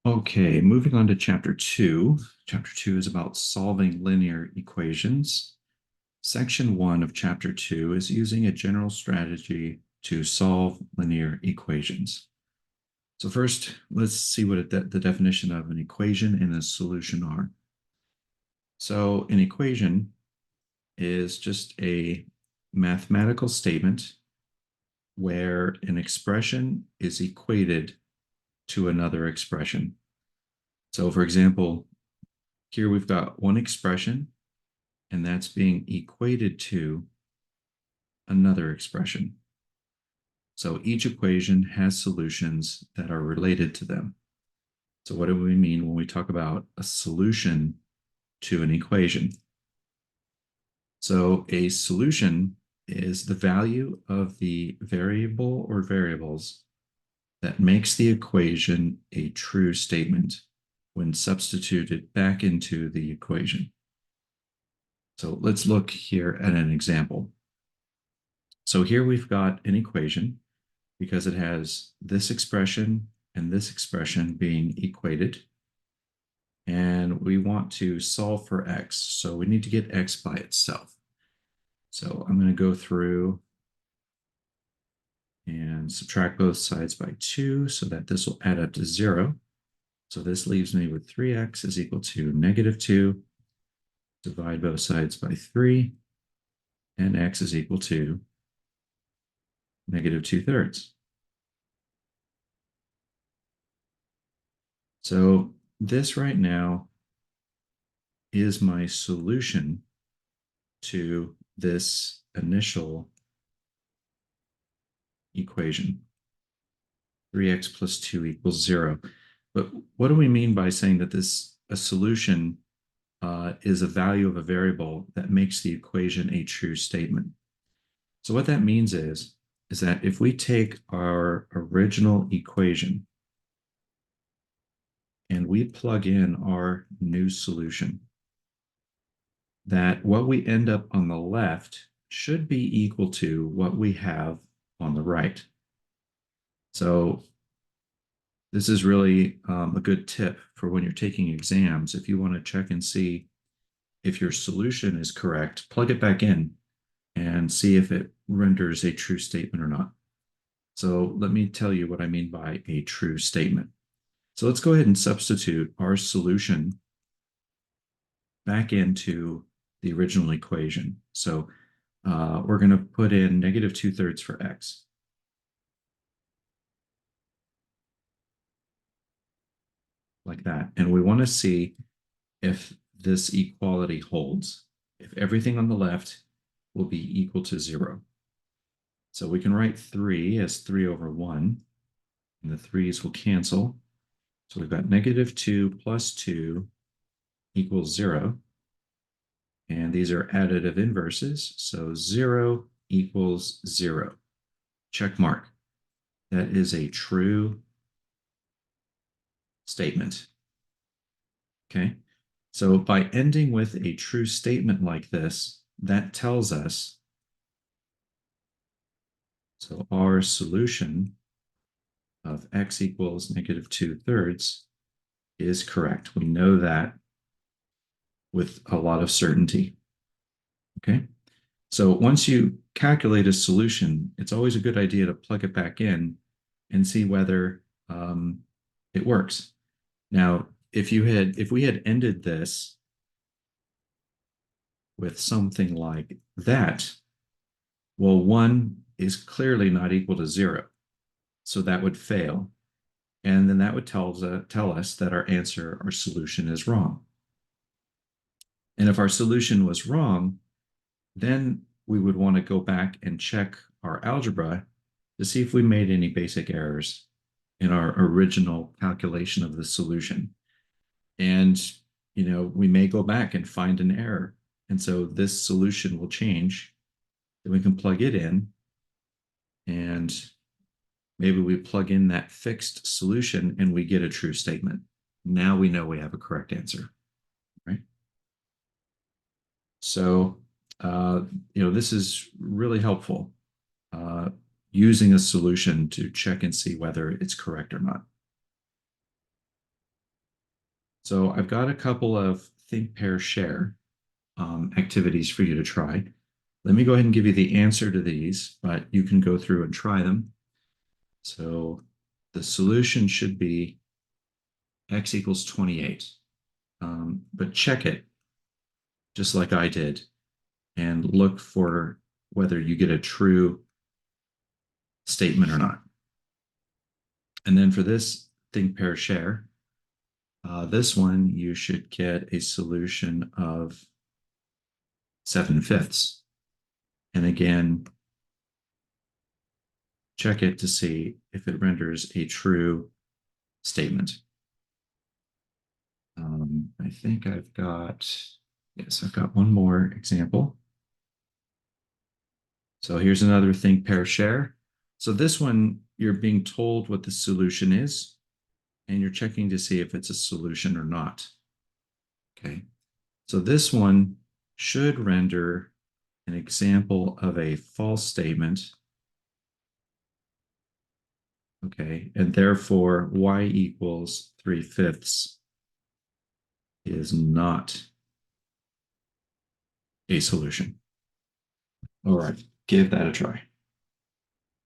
Okay, moving on to chapter 2. Chapter 2 is about solving linear equations. Section 1 of chapter 2 is using a general strategy to solve linear equations. So first, let's see what the definition of an equation and a solution are. So an equation is just a mathematical statement where an expression is equated to another expression. So for example, here we've got one expression, and that's being equated to another expression. So each equation has solutions that are related to them. So what do we mean when we talk about a solution to an equation? So a solution is the value of the variable or variables that makes the equation a true statement when substituted back into the equation. So let's look here at an example. So here we've got an equation because it has this expression and this expression being equated. And we want to solve for x. So we need to get x by itself. So I'm going to go through and subtract both sides by 2 so that this will add up to 0. So this leaves me with 3x is equal to -2. Divide both sides by 3. And x is equal to -2/3. So this right now is my solution to this initial equation. 3x plus 2 equals 0. But what do we mean by saying that a solution is a value of a variable that makes the equation a true statement? So what that means is that if we take our original equation and we plug in our new solution, that what we end up on the left should be equal to what we have on the right. So this is really a good tip for when you're taking exams. If you want to check and see if your solution is correct, plug it back in and see if it renders a true statement or not. So let me tell you what I mean by a true statement. So let's go ahead and substitute our solution back into the original equation. So we're going to put in -2/3 for x. Like that. And we want to see if this equality holds, if everything on the left will be equal to 0. So we can write 3 as 3/1, and the 3's will cancel. So we've got -2 plus 2 equals 0. And these are additive inverses, so 0 equals 0. Check mark. That is a true statement. Okay, so by ending with a true statement like this, that tells us, so our solution of x equals -2/3 is correct. We know that with a lot of certainty. Okay, so once you calculate a solution, it's always a good idea to plug it back in and see whether it works. Now, if we had ended this with something like that, well, 1 is clearly not equal to 0. So that would fail. And then that would tell us that our answer, our solution is wrong. And if our solution was wrong, then we would want to go back and check our algebra to see if we made any basic errors in our original calculation of the solution. And, we may go back and find an error. And so this solution will change. Then we can plug it in, and maybe we plug in that fixed solution and we get a true statement. Now we know we have a correct answer, right? So, this is really helpful, using a solution to check and see whether it's correct or not. So I've got a couple of think, pair, share activities for you to try. Let me go ahead and give you the answer to these, but you can go through and try them. So the solution should be x equals 28. But check it just like I did and look for whether you get a true statement or not. And then for this think, pair, share, this one you should get a solution of 7/5. And again, check it to see if it renders a true statement. I think I've got one more example. So here's another think, pair, share. So this one, you're being told what the solution is, and you're checking to see if it's a solution or not. Okay. So this one should render an example of a false statement. Okay. And therefore, y equals 3/5 is not a solution. All right. Give that a try.